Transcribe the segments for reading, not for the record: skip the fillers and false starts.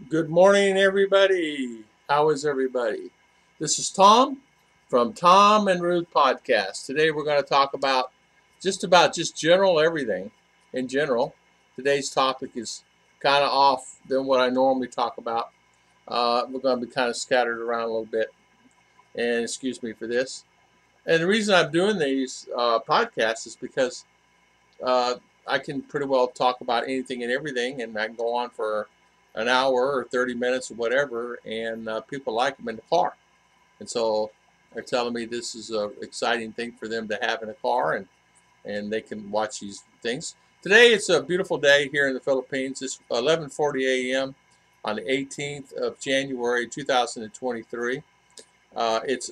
Good morning, everybody. How is everybody? This is Tom from Tom and Ruth Podcast. Today we're going to talk about just general everything in general. Today's topic is kind of off than what I normally talk about. We're going to be kind of scattered around a little bit, and excuse me for this. And the reason I'm doing these podcasts is because uh, I can pretty well talk about anything and everything, and I can go on for an hour or 30 minutes or whatever, and people like them in the car. And so they're telling me this is an exciting thing for them to have in a car, and they can watch these things. Today it's a beautiful day here in the Philippines. It's 11:40 a.m. on the 18th of January 2023. It's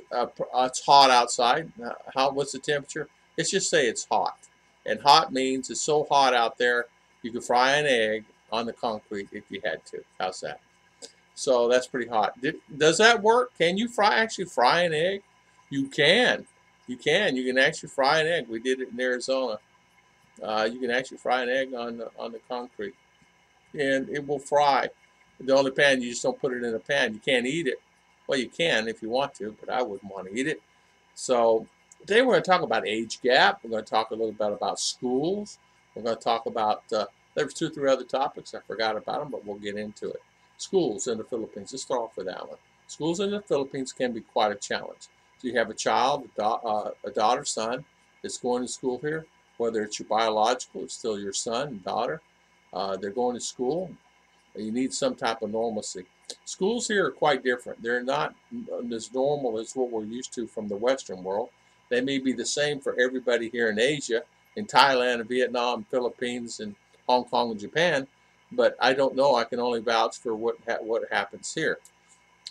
hot outside. What's the temperature? Let's just say it's hot. And hot means it's so hot out there you could fry an egg on the concrete if you had to. How's that? So that's pretty hot. Does that work? Can you actually fry an egg? You can. You can. You can actually fry an egg. We did it in Arizona. You can actually fry an egg on the concrete, and it will fry. The only pan, you just don't put it in a pan. You can't eat it. Well, you can if you want to, but I wouldn't want to eat it. So today we're going to talk about age gap. We're going to talk a little bit about schools. We're going to talk about, there was 2 or 3 other topics. I forgot about them, but we'll get into it. Schools in the Philippines. Let's start off with that one. Schools in the Philippines can be quite a challenge. So you have a child, a daughter, son, that's going to school here, whether it's your biological, it's still your son and daughter. They're going to school. You need some type of normalcy. Schools here are quite different. They're not as normal as what we're used to from the Western world. They may be the same for everybody here in Asia, in Thailand, and Vietnam, Philippines, and Hong Kong and Japan, but I don't know. I can only vouch for what happens here.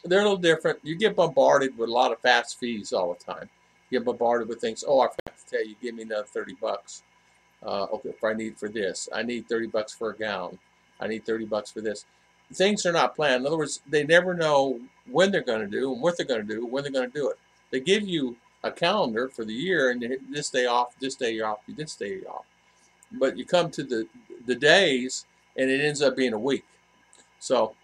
They're a little different. You get bombarded with a lot of fast fees all the time. You get bombarded with things. Oh, I forgot to tell you, give me another $30. Okay, if I need for this, I need $30 for a gown. I need $30 for this. Things are not planned. In other words, they never know when they're going to do and what they're going to do, when they're going to do it. They give you a calendar for the year, and this day off, this day you're off, this day you're off. But you come to the days, and it ends up being a week. So,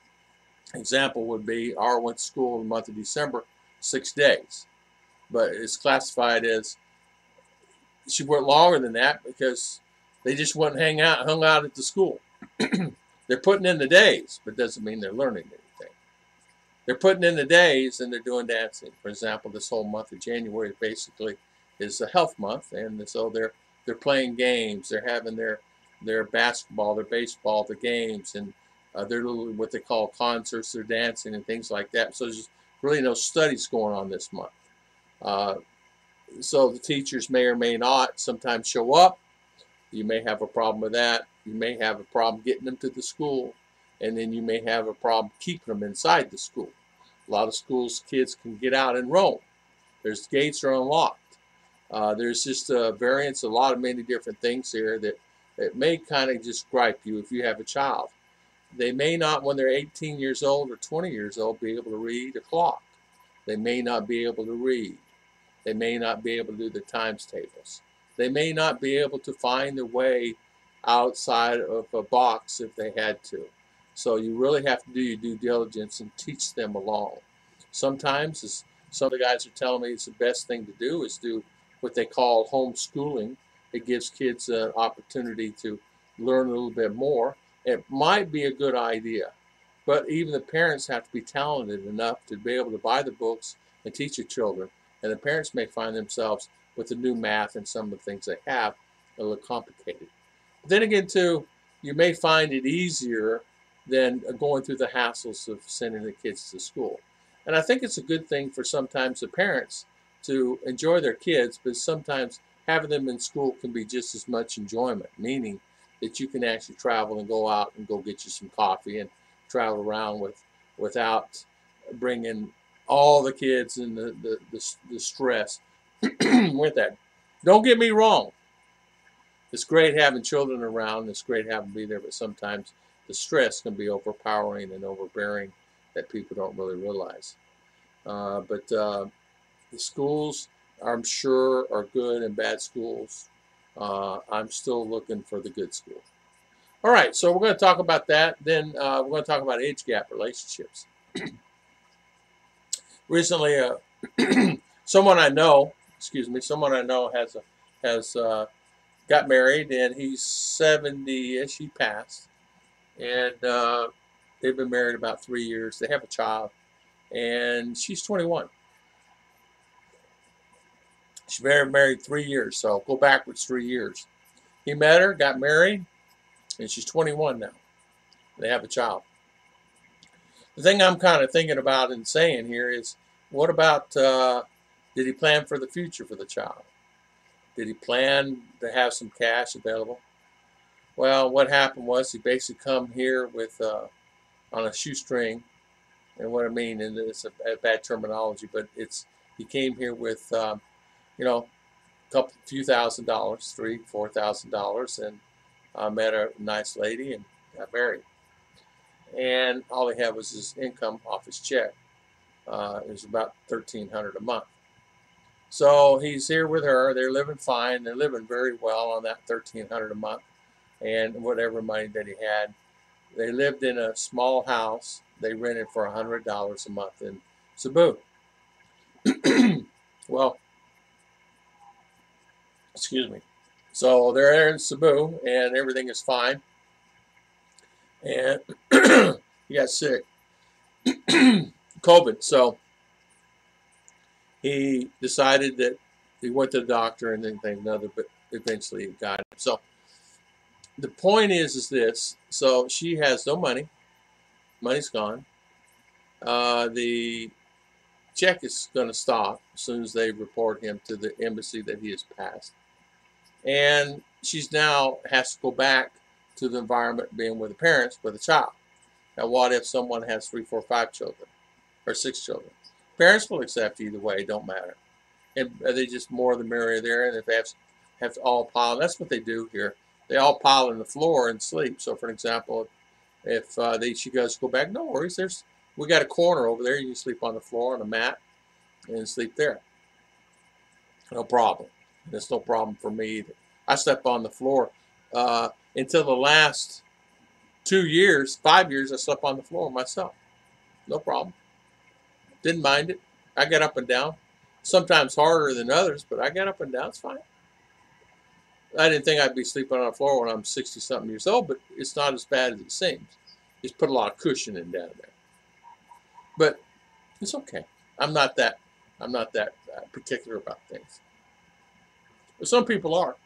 example would be, our went to school in the month of December, 6 days, but it's classified as she went longer than that because they just wouldn't hung out at the school. They're putting in the days, but doesn't mean they're learning anything. They're putting in the days and they're doing dancing. For example, this whole month of January basically is a health month, and so they're playing games. They're having their basketball, their baseball, the games, and they're little what they call concerts. They're dancing and things like that. So there's really no studies going on this month. Uh, so the teachers may or may not sometimes show up. You may have a problem with that. You may have a problem getting them to the school, and then you may have a problem keeping them inside the school. A lot of schools, kids can get out and roam. There's gates are unlocked. There's just a variance, a lot of many different things here that may kind of just gripe you if you have a child. They may not, when they're 18 years old or 20 years old, be able to read a clock. They may not be able to read. They may not be able to do the times tables. They may not be able to find their way outside of a box if they had to. So you really have to do your due diligence and teach them along. Sometimes, as some of the guys are telling me, it's the best thing to do is do what they call homeschooling. It gives kids an opportunity to learn a little bit more. It might be a good idea, but even the parents have to be talented enough to be able to buy the books and teach your children. And the parents may find themselves with the new math and some of the things they have a little complicated. But then again, too, you may find it easier than going through the hassles of sending the kids to school. And I think it's a good thing for sometimes the parents to enjoy their kids, but sometimes having them in school can be just as much enjoyment, meaning that you can actually travel and go out and go get you some coffee and travel around without bringing all the kids and the stress with that. Don't get me wrong. It's great having children around. It's great having them be there, but sometimes the stress can be overpowering and overbearing that people don't really realize. But the schools, I'm sure, are good and bad schools. I'm still looking for the good school. All right, so we're going to talk about that. Then we're going to talk about age gap relationships. Recently, someone I know, someone I know has got married, and he's 70-ish. He passed, and they've been married about 3 years. They have a child, and she's 21. She's been married 3 years, so go backwards 3 years. He met her, got married, and she's 21 now. They have a child. The thing I'm kind of thinking about and saying here is, what about, did he plan for the future for the child? Did he plan to have some cash available? Well, what happened was he basically come here with on a shoestring, and what I mean, and it's a bad terminology, but he came here with you know, few $1,000s, $3,000-$4,000, and met a nice lady and got married. And all he had was his income off his check. It was about $1,300 a month. So he's here with her. They're living fine. They're living very well on that $1,300 a month and whatever money that he had. They lived in a small house. They rented for $100 a month in Cebu. Well, excuse me. So they're there in Cebu, and everything is fine. And he got sick, COVID. So he decided that he went to the doctor and then another, but eventually he got it. So the point is this. So she has no money. Money's gone. The check is going to stop as soon as they report him to the embassy that he has passed. And she's now has to go back to the environment being with the parents with a child. Now, what if someone has 3, 4, 5 children or 6 children? Parents will accept either way, don't matter. And they just more the merrier there. And if they have to all pile, that's what they do here. They all pile on the floor and sleep. So, for example, if she goes go back, no worries. We got a corner over there. You can sleep on the floor on a mat and sleep there. No problem. And it's no problem for me either. I slept on the floor until the last 2 years, 5 years. I slept on the floor myself. No problem. Didn't mind it. I got up and down. Sometimes harder than others, but I got up and down. It's fine. I didn't think I'd be sleeping on the floor when I'm 60-something years old, but it's not as bad as it seems. Just put a lot of cushioning down there. But it's okay. I'm not that particular about things. But some people are.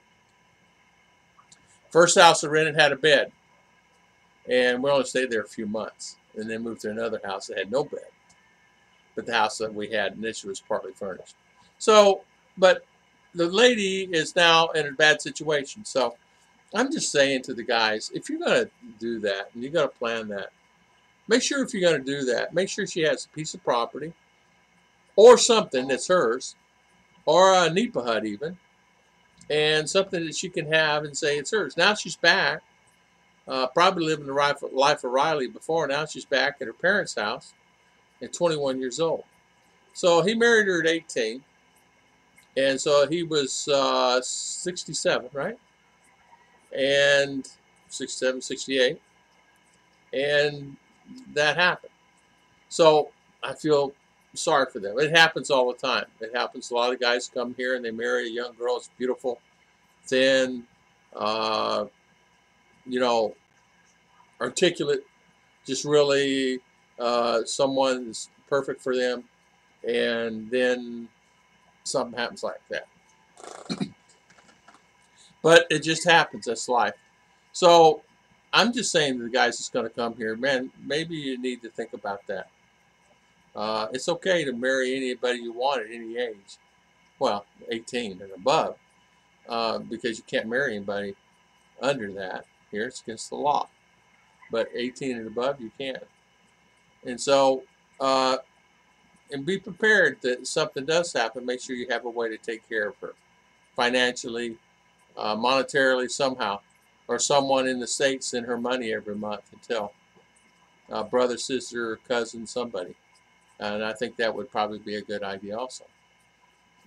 First house I rented had a bed, and we only stayed there a few months, and then moved to another house that had no bed. But the house that we had initially was partly furnished. So, but the lady is now in a bad situation. So I'm just saying to the guys, if you're going to do that and you're going to plan that, make sure if you're going to do that, make sure she has a piece of property or something that's hers, or a NEPA hut even, and something that she can have and say it's hers. Now she's back, probably living the life of Riley before. Now she's back at her parents' house at 21 years old. So he married her at 18. And so he was 67, right? And 67, 68. And that happened. So I feel sorry for them. It happens all the time. It happens. A lot of guys come here and they marry a young girl. It's beautiful, thin, articulate, just really someone is perfect for them. And then something happens like that. But it just happens. That's life. So I'm just saying to the guys that's going to come here, man, maybe you need to think about that. It's okay to marry anybody you want at any age. Well, 18 and above, because you can't marry anybody under that. Here it's against the law. But 18 and above, you can. And so, and be prepared that something does happen. Make sure you have a way to take care of her financially, monetarily, somehow, or someone in the States send her money every month until brother, sister, cousin, somebody. And I think that would probably be a good idea also.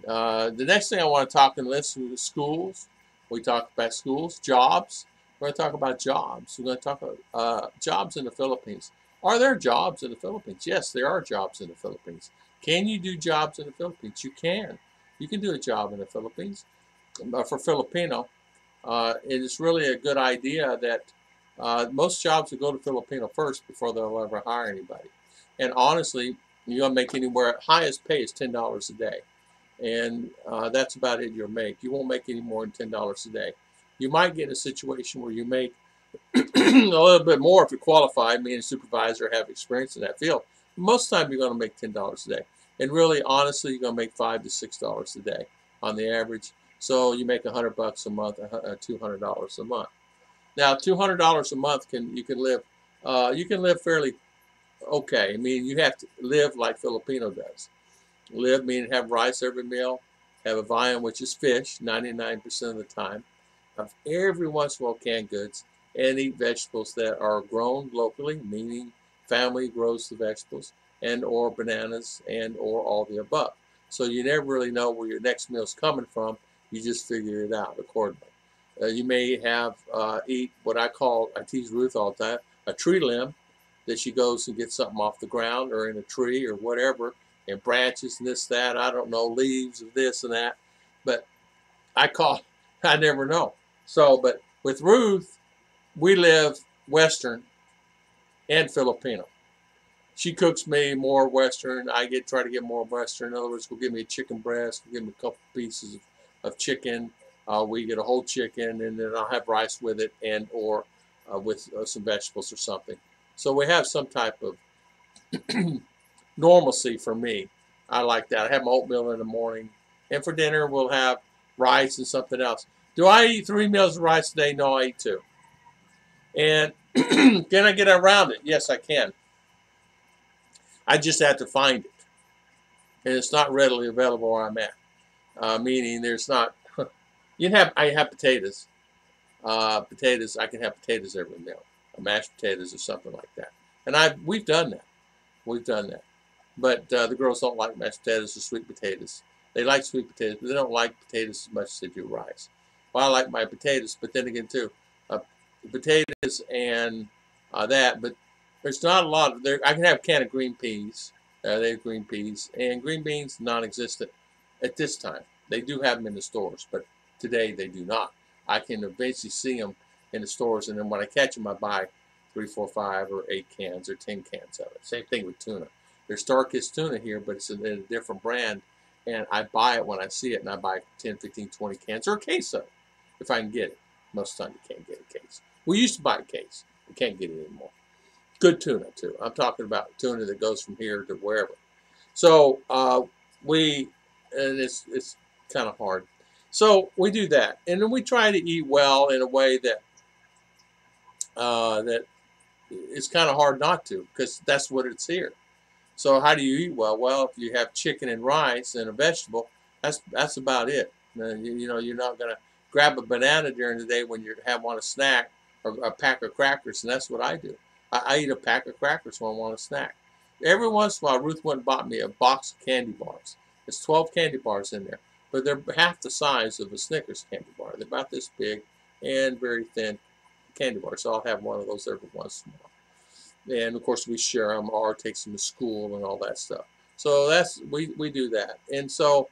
The next thing I want to talk and listen to is schools. We talked about schools, jobs. We're going to talk about jobs. We're going to talk about jobs in the Philippines. Are there jobs in the Philippines? Yes, there are jobs in the Philippines. Can you do jobs in the Philippines? You can. You can do a job in the Philippines. For Filipino, it is really a good idea that most jobs will go to Filipino first before they'll ever hire anybody. And honestly, you're going to make anywhere, highest pay is $10 a day. And that's about it you'll make. You won't make any more than $10 a day. You might get in a situation where you make a little bit more if you're qualified, meaning a supervisor, have experience in that field. Most of the time, you're going to make $10 a day. And really, honestly, you're going to make $5 to $6 a day on the average. So you make $100 a month, $200 a month. Now, $200 a month you can live fairly okay. I mean, you have to live like Filipino does. Live meaning have rice every meal, have a viand, which is fish 99% of the time, have every once in a while canned goods, and eat vegetables that are grown locally, meaning family grows the vegetables, and or bananas, and or all the above. So you never really know where your next meal is coming from. You just figure it out accordingly. You may have eat what I tease Ruth all the time, a tree limb, that she goes and gets something off the ground or in a tree or whatever, and branches and this, that, I don't know, leaves of this and that. But I never know. So, but with Ruth, we live Western and Filipino. She cooks me more Western. I try to get more Western. In other words, we'll give me a chicken breast, we'll give me a couple pieces of chicken. We get a whole chicken, and then I'll have rice with it, and or with some vegetables or something. So we have some type of normalcy for me. I like that. I have my oatmeal in the morning, and for dinner we'll have rice and something else. Do I eat 3 meals of rice a day? No, I eat 2. And can I get around it? Yes, I can. I just have to find it, and it's not readily available where I'm at. Meaning, there's not. I have potatoes. Potatoes. I can have potatoes every meal, mashed potatoes or something like that. And we've done that. We've done that. But the girls don't like mashed potatoes or sweet potatoes. They like sweet potatoes, but they don't like potatoes as much as they do rice. Well, I like my potatoes, but then again, too, potatoes and that. But there's not a lot of there. I can have a can of green peas. They have green peas and green beans, non-existent at this time. They do have them in the stores, but today they do not. I can eventually see them in the stores, and then when I catch them, I buy 3, 4, 5, or 8 cans or 10 cans of it. Same thing with tuna. There's Starkist tuna here, but it's in a different brand, and I buy it when I see it, and I buy 10, 15, 20 cans or a case of it if I can get it. Most of the time you can't get a case. We used to buy a case. We can't get it anymore. Good tuna, too. I'm talking about tuna that goes from here to wherever. So and it's kind of hard. So we do that, and then we try to eat well in a way that that it's kind of hard not to, because that's what it's here. So how do you eat well? Well, if you have chicken and rice and a vegetable, that's about it. You know, you're not going to grab a banana during the day when you want a snack, or a pack of crackers, and that's what I do. I eat a pack of crackers when I want a snack. Every once in a while, Ruth went and bought me a box of candy bars. There's 12 candy bars in there, but they're half the size of a Snickers candy bar. They're about this big and very thin candy bars. So I'll have one of those every once in a while. And of course, we share them or take them to school and all that stuff. So we do that. And so,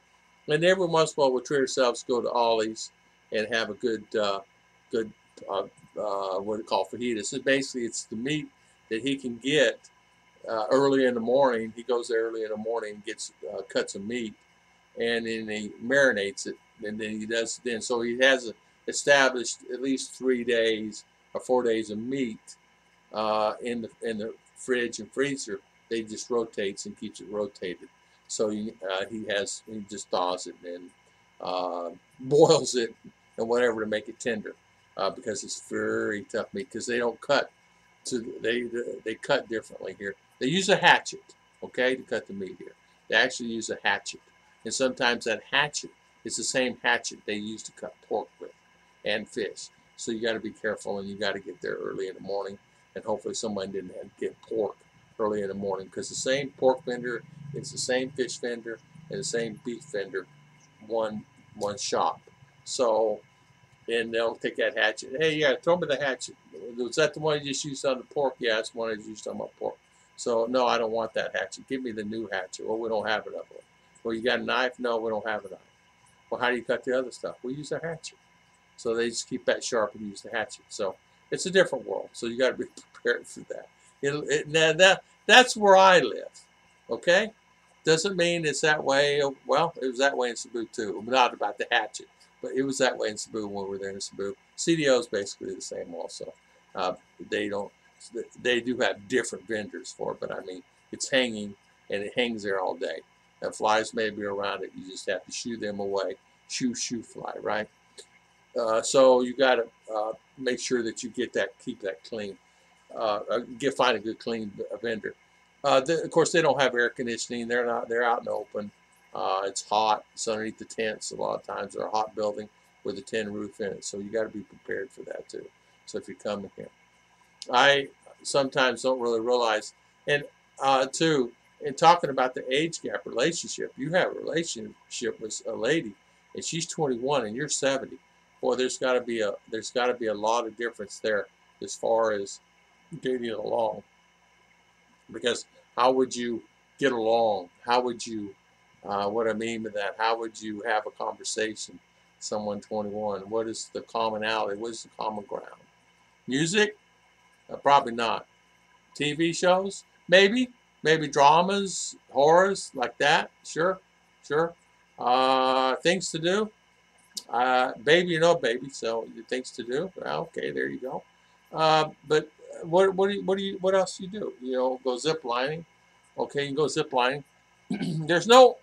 and every once in a while, we'll treat ourselves, go to Ollie's and have a good what do you call fajitas. So basically, it's the meat that he can get early in the morning. He goes there early in the morning and gets cuts of meat, and then he marinates it, and then he does then. So he has established at least 3 days or 4 days of meat in the fridge and freezer. They just rotates and keeps it rotated. So he just thaws it and boils it and whatever to make it tender, because it's very tough meat, because they don't cut they cut differently here. They use a hatchet, okay, to cut the meat here. They actually use a hatchet, and sometimes that hatchet is the same hatchet they use to cut pork with and fish. So you got to be careful, and you got to get there early in the morning, and hopefully someone didn't get pork early in the morning, because the same pork vendor, it's the same fish vendor and the same beef vendor, one shop. So And they'll take that hatchet. Hey, yeah, throw me the hatchet. Was that the one you just used on the pork? Yeah, it's the one I used on my pork. So, no, I don't want that hatchet. Give me the new hatchet. Well, we don't have it up there. Well, you got a knife? No, we don't have a knife. Well, how do you cut the other stuff? We use a hatchet. So they just keep that sharp and use the hatchet. So it's a different world. So you got to be prepared for that. That's where I live. Okay? Doesn't mean it's that way. Well, it was that way in Cebu too. Not about the hatchet, but it was that way in Cebu when we were there in Cebu. CDO is basically the same also. Uh, they don't. They do have different vendors for it, but I mean, it's hanging and it hangs there all day. The flies may be around it. You just have to shoo them away. Shoo fly, right? So you got to make sure that you keep that clean. Find a good clean vendor. Of course, they don't have air conditioning. They're out in the open. It's hot. It's underneath the tents a lot of times. They're a hot building with a tin roof in it. So you got to be prepared for that too. So if you come here, I sometimes don't really realize, and too, in talking about the age gap relationship, you have a relationship with a lady, and she's 21 and you're 70. Boy, there's got to be a lot of difference there as far as getting along. Because how would you get along? How would you, what I mean by that, how would you have a conversation? Someone 21, what is the commonality? What is the common ground? Music? Probably not. TV shows? Maybe dramas, horrors like that. Sure. Things to do? Baby, you know, baby. So things to do. Well, okay, there you go. But what else do you do? You know, go zip lining. Okay, you can go zip lining. there's no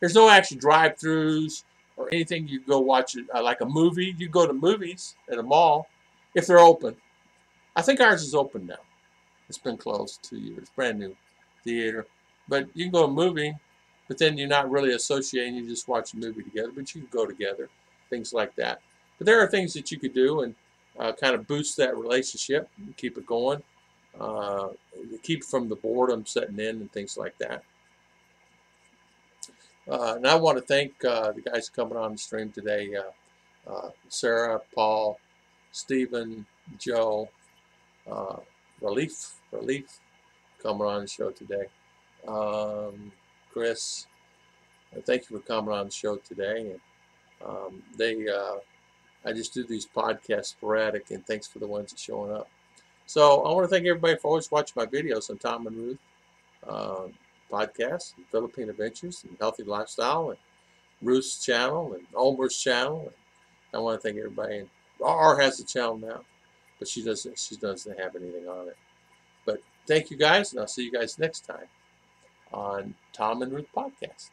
actual drive-throughs or anything. You go watch it like a movie. You go to movies at a mall if they're open. I think ours is open now. It's been closed 2 years, brand new theater. But you can go to a movie, but then you're not really associating. You just watch a movie together, but you can go together, things like that. But there are things that you could do and kind of boost that relationship, and keep it going, keep from the boredom setting in and things like that. And I want to thank the guys coming on the stream today, Sarah, Paul, Stephen, Joe, Relief coming on the show today. Chris, thank you for coming on the show today. And I just do these podcasts sporadic, and thanks for the ones that are showing up. So I want to thank everybody for always watching my videos on Tom and Ruth podcasts, and Philippine Adventures, and Healthy Lifestyle, and Ruth's channel, and Onward's channel. And I want to thank everybody. And R has a channel now, but she doesn't have anything on it. But thank you guys, and I'll see you guys next time on Tom and Ruth Podcast.